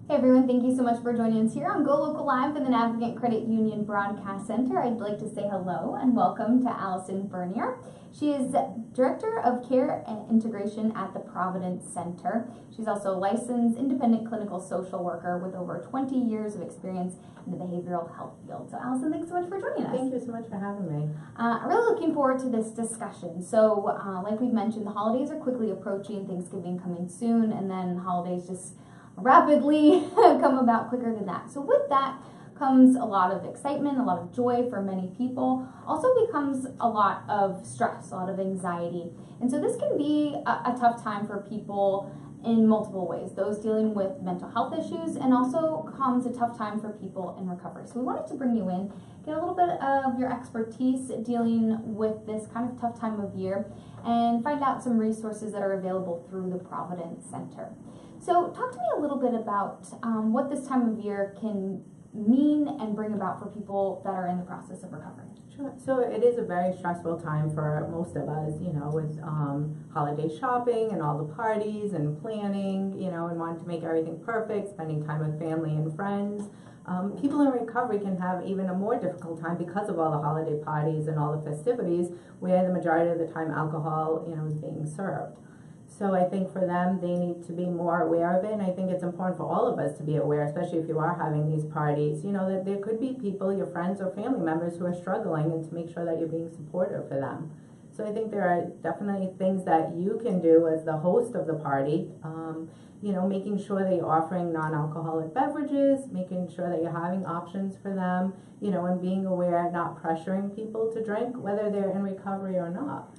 Hey everyone, thank you so much for joining us here on GoLocal Live for the Navigant Credit Union Broadcast Center. I'd like to say hello and welcome to Allison Bernier. She is Director of Care and Integration at the Providence Center. She's also a licensed independent clinical social worker with over 20 years of experience in the behavioral health field. So Allison, thanks so much for joining us. Thank you so much for having me. I'm really looking forward to this discussion. So like we've mentioned, the holidays are quickly approaching, Thanksgiving coming soon, and then holidays just rapidly come about quicker than that. So with that comes a lot of excitement, a lot of joy for many people. Also becomes a lot of stress, a lot of anxiety. And so this can be a tough time for people in multiple ways. Those dealing with mental health issues, and also comes a tough time for people in recovery. So we wanted to bring you in, get a little bit of your expertise dealing with this kind of tough time of year, and find out some resources that are available through the Providence Center. So talk to me a little bit about what this time of year can mean and bring about for people that are in the process of recovery. Sure. So it is a very stressful time for most of us, with holiday shopping and all the parties and planning, and wanting to make everything perfect, spending time with family and friends. People in recovery can have even a more difficult time because of all the holiday parties and all the festivities where the majority of the time alcohol, is being served. So I think for them, they need to be more aware of it, and I think it's important for all of us to be aware, especially if you are having these parties, that there could be people, your friends or family members, who are struggling, and to make sure that you're being supportive for them. So I think there are definitely things that you can do as the host of the party, making sure that you're offering non-alcoholic beverages, making sure that you're having options for them, and being aware, not pressuring people to drink, whether they're in recovery or not,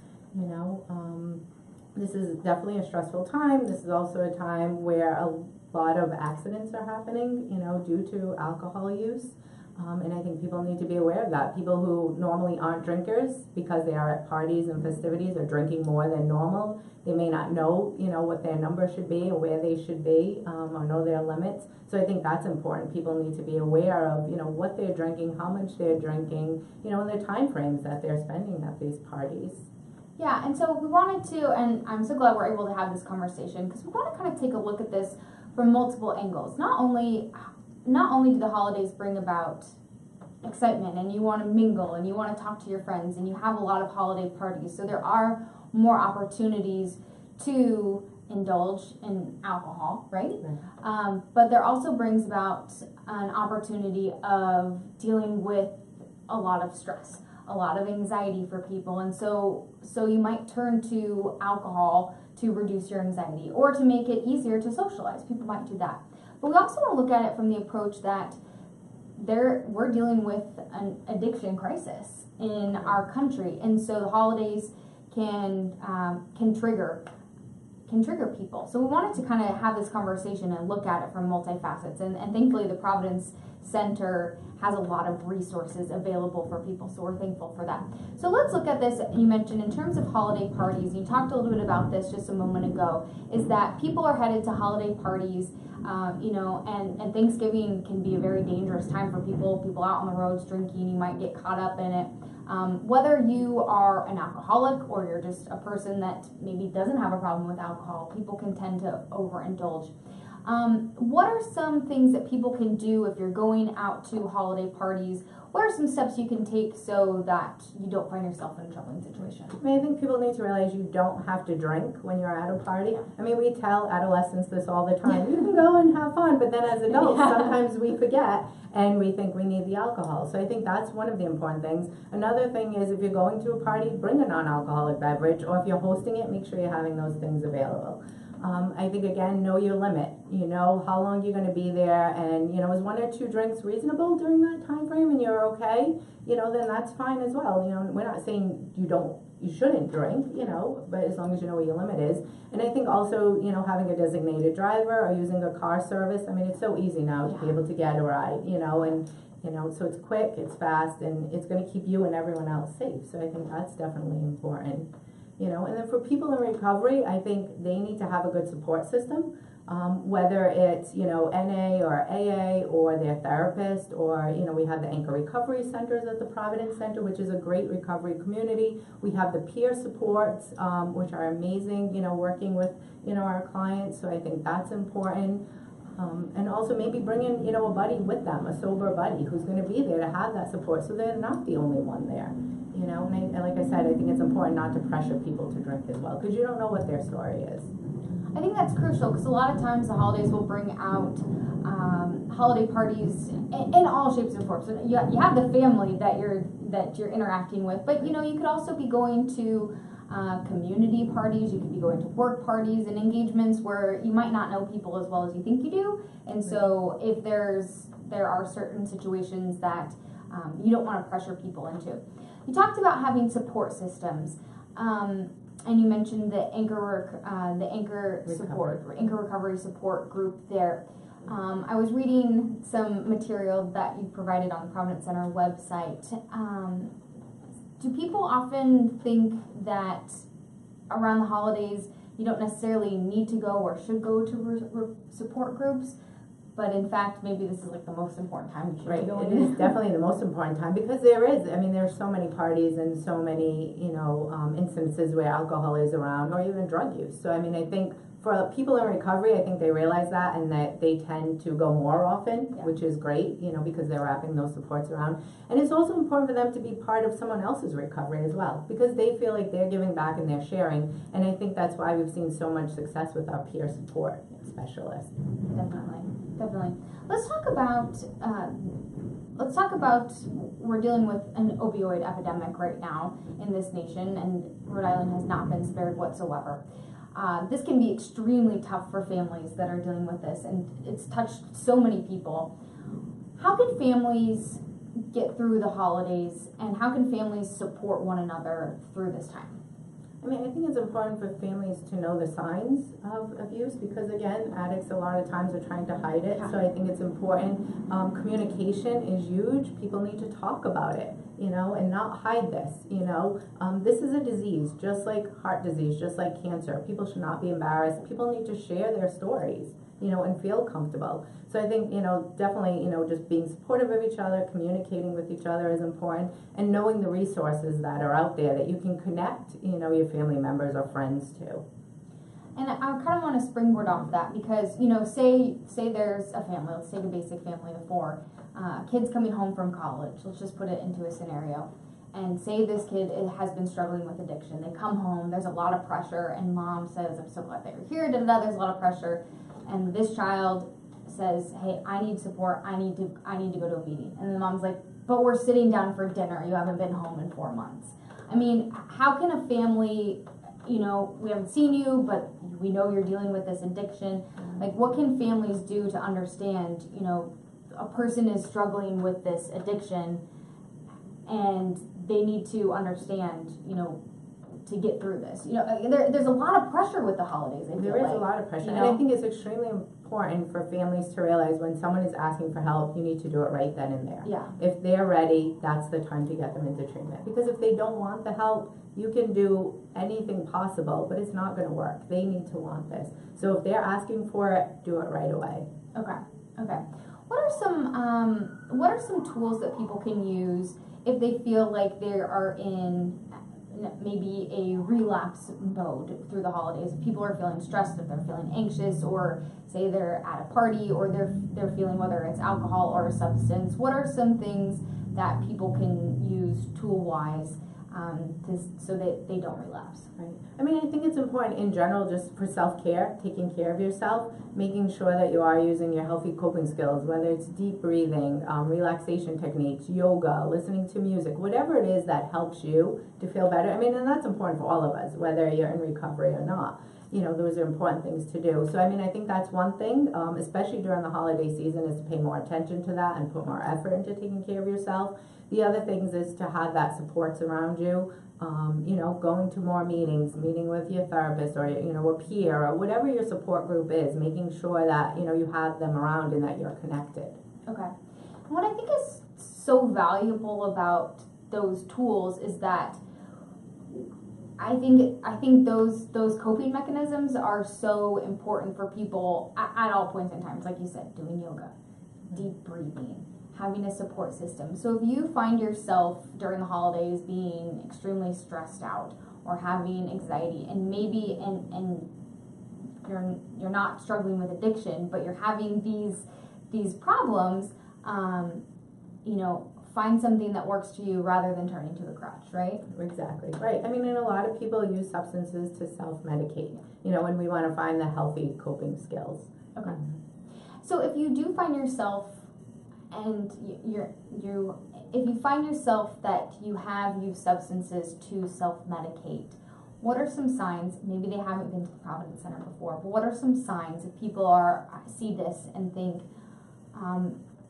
This is definitely a stressful time. This is also a time where a lot of accidents are happening, due to alcohol use. And I think people need to be aware of that. People who normally aren't drinkers, because they are at parties and festivities, are drinking more than normal. They may not know, what their number should be or where they should be, or know their limits. So I think that's important. People need to be aware of, what they're drinking, how much they're drinking, and the time frames that they're spending at these parties. Yeah, and so we wanted to, and I'm so glad we're able to have this conversation, because we want to kind of take a look at this from multiple angles. Not only do the holidays bring about excitement, and you want to mingle, and you want to talk to your friends, and you have a lot of holiday parties, so there are more opportunities to indulge in alcohol, right? But there also brings about an opportunity of dealing with a lot of stress, a lot of anxiety for people, and so you might turn to alcohol to reduce your anxiety or to make it easier to socialize. People might do that. But we also want to look at it from the approach that we're dealing with an addiction crisis in our country, and so the holidays can trigger people. So we wanted to kind of have this conversation and look at it from multifacets, and thankfully the Providence Center has a lot of resources available for people, so we're thankful for that. So let's look at this. You mentioned in terms of holiday parties, you talked a little bit about this just a moment ago, is that people are headed to holiday parties, and Thanksgiving can be a very dangerous time for people out on the roads drinking. You might get caught up in it. Whether you are an alcoholic or you're just a person that maybe doesn't have a problem with alcohol, people can tend to overindulge. What are some things that people can do if you're going out to holiday parties? What are some steps you can take so that you don't find yourself in a troubling situation? I think people need to realize you don't have to drink when you're at a party. We tell adolescents this all the time. You can go and have fun, but then as adults, sometimes we forget and we think we need the alcohol. So I think that's one of the important things. Another thing is, if you're going to a party, bring a non-alcoholic beverage, or if you're hosting it, make sure you're having those things available. I think, again, know your limit. You know how long you're going to be there, and is 1 or 2 drinks reasonable during that time frame, and you're okay, then that's fine as well. We're not saying you shouldn't drink, but as long as you know what your limit is. And I think also, having a designated driver or using a car service. It's so easy now to be able to get a ride, and so it's quick, it's fast, and it's going to keep you and everyone else safe. So I think that's definitely important. And then for people in recovery, I think they need to have a good support system, whether it's, NA or AA or their therapist, or, we have the Anchor Recovery Centers at the Providence Center, which is a great recovery community. We have the peer supports, which are amazing, working with, our clients. So I think that's important. And also maybe bring in, a buddy with them, a sober buddy who's gonna be there to have that support, so they're not the only one there. And like I said, I think it's important not to pressure people to drink as well, because you don't know what their story is. I think that's crucial, because a lot of times the holidays will bring out holiday parties in all shapes and forms. So you have the family that you're interacting with, but you could also be going to community parties. You could be going to work parties and engagements where you might not know people as well as you think you do. And so if there are certain situations that you don't want to pressure people into. You talked about having support systems. And you mentioned the Anchor Recovery Support Group there. I was reading some material that you provided on the Providence Center website. Do people often think that around the holidays you don't necessarily need to go or should go to support groups? But in fact, maybe this is like the most important time you should be going. It is definitely the most important time, because there's so many parties and so many, instances where alcohol is around, or even drug use. So, I think for people in recovery, I think they realize that, and that they tend to go more often, which is great, because they're wrapping those supports around. And it's also important for them to be part of someone else's recovery as well, because they feel like they're giving back and they're sharing. And I think that's why we've seen so much success with our peer support specialists. Definitely. Let's talk about we're dealing with an opioid epidemic right now in this nation, and Rhode Island has not been spared whatsoever. This can be extremely tough for families that are dealing with this, and it's touched so many people. How can families get through the holidays, and how can families support one another through this time? I think it's important for families to know the signs of abuse, because again, addicts a lot of times are trying to hide it. So I think it's important. Communication is huge. People need to talk about it, and not hide this. This is a disease, just like heart disease, just like cancer. People should not be embarrassed. People need to share their stories, and feel comfortable. So I think, definitely, just being supportive of each other, communicating with each other is important, and knowing the resources that are out there that you can connect, your family members or friends to. And I kind of want to springboard off that, because, say there's a family, let's take a basic family of 4, kids coming home from college, let's just put it into a scenario. And say this kid has been struggling with addiction. They come home, there's a lot of pressure, and mom says, I'm so glad they were here, there's a lot of pressure. And this child says, hey, I need support, I need to go to a meeting. And the mom's like, but we're sitting down for dinner, you haven't been home in 4 months. How can a family, we haven't seen you, but we know you're dealing with this addiction. Like, what can families do to understand, a person is struggling with this addiction, and they need to understand, to get through this. There's a lot of pressure with the holidays. There is a lot of pressure. And I think it's extremely important for families to realize when someone is asking for help, you need to do it right then and there. Yeah. If they're ready, that's the time to get them into treatment. Because if they don't want the help, you can do anything possible, but it's not going to work. They need to want this. So if they're asking for it, do it right away. Okay. What are some tools that people can use if they feel like they are in maybe a relapse mode through the holidays? If people are feeling stressed, if they're feeling anxious, or say they're at a party, or they're feeling, whether it's alcohol or a substance, what are some things that people can use tool-wise so that they don't relapse? Right. I think it's important in general, just for self-care, taking care of yourself, making sure that you are using your healthy coping skills, whether it's deep breathing, relaxation techniques, yoga, listening to music, whatever it is that helps you to feel better. And that's important for all of us, whether you're in recovery or not. Those are important things to do. So, I think that's one thing, especially during the holiday season, is to pay more attention to that and put more effort into taking care of yourself. The other things is to have that supports around you, going to more meetings, meeting with your therapist or, a peer or whatever your support group is, making sure that, you have them around and that you're connected. Okay. What I think is so valuable about those tools is that I think those coping mechanisms are so important for people at all points in time. Like you said, doing yoga, deep breathing, having a support system. So if you find yourself during the holidays being extremely stressed out or having anxiety, and maybe and you're not struggling with addiction, but you're having these problems, you know, find something that works for you rather than turning to a crutch, right? Exactly, right. I mean, and a lot of people use substances to self-medicate, you know, when we want to find the healthy coping skills. Okay. So if you do find yourself and if you find yourself that you have used substances to self-medicate, what are some signs? Maybe they haven't been to the Providence Center before, but what are some signs if people see this and think,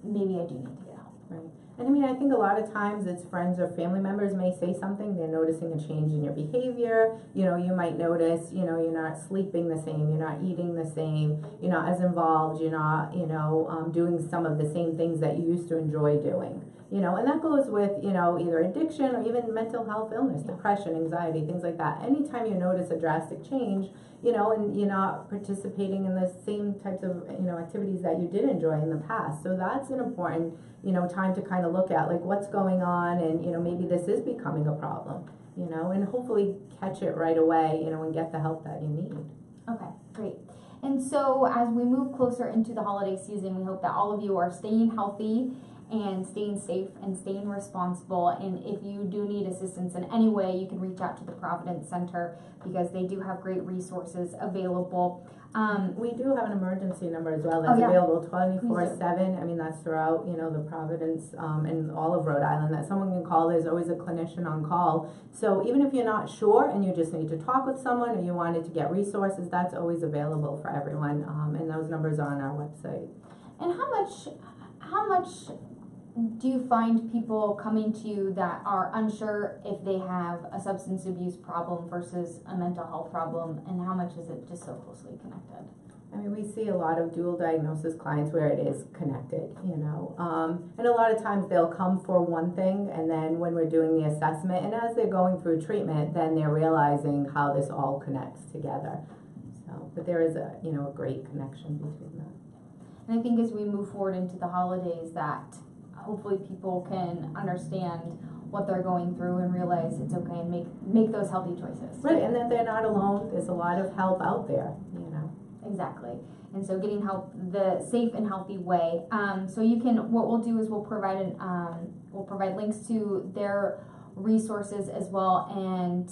maybe I do need to get help? Right. And I mean, I think a lot of times it's friends or family members may say something, they're noticing a change in your behavior. You know, you might notice, you know, you're not sleeping the same, you're not eating the same, you're not as involved, you're not, you know, doing some of the same things that you used to enjoy doing. You know, and that goes with, you know, either addiction or even mental health illness, depression, anxiety, things like that. Anytime you notice a drastic change, you know, and you're not participating in the same types of, you know, activities that you did enjoy in the past. So that's an important, you know, time to kind of look at, like, what's going on, and, you know, maybe this is becoming a problem, you know, and hopefully catch it right away, you know, and get the help that you need. Okay, great. And so as we move closer into the holiday season, we hope that all of you are staying healthy and staying safe and staying responsible. And if you do need assistance in any way, you can reach out to the Providence Center because they do have great resources available. We do have an emergency number as well that's available 24/7. I mean, that's throughout, you know, the Providence and all of Rhode Island that someone can call. There's always a clinician on call. So even if you're not sure and you just need to talk with someone or you wanted to get resources, that's always available for everyone. And those numbers are on our website. And how much do you find people coming to you that are unsure if they have a substance abuse problem versus a mental health problem, and how much is it just so closely connected? I mean, we see a lot of dual diagnosis clients where it is connected, you know, and a lot of times they'll come for one thing, and then when we're doing the assessment and as they're going through treatment, then they're realizing how this all connects together. So, but there is a, you know, a great connection between that. And I think as we move forward into the holidays, that hopefully people can understand what they're going through and realize it's okay and make those healthy choices. Right, and that they're not alone. There's a lot of help out there, you know. Exactly. And so getting help the safe and healthy way. So you can, what we'll do is we'll provide links to their resources as well, and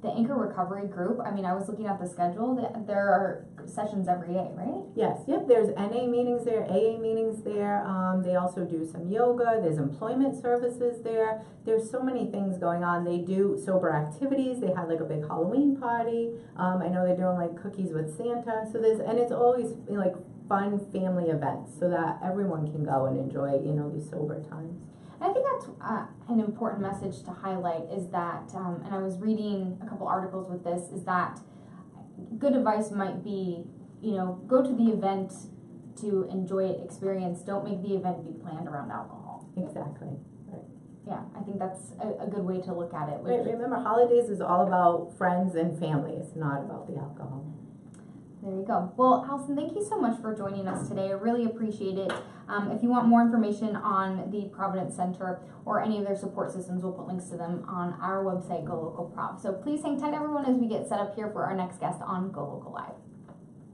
the Anchor Recovery Group. I mean, I was looking at the schedule. There are sessions every day, right? Yes, yep. There's NA meetings there, AA meetings there. They also do some yoga. There's employment services there. There's so many things going on. They do sober activities. They had like a big Halloween party. I know they're doing like cookies with Santa. So and it's always like fun family events so that everyone can go and enjoy, you know, these sober times. I think that's an important message to highlight is that, and I was reading a couple articles with this, is that good advice might be, you know, go to the event to enjoy it, experience. Don't make the event be planned around alcohol. Exactly. Right. Yeah, I think that's a good way to look at it. Right, remember, holidays is all about friends and family. It's not about the alcohol. There you go. Well, Allison, thank you so much for joining us today. I really appreciate it. If you want more information on the Providence Center or any of their support systems, we'll put links to them on our website, GoLocal Prov. So please hang tight, everyone, as we get set up here for our next guest on GoLocal Live.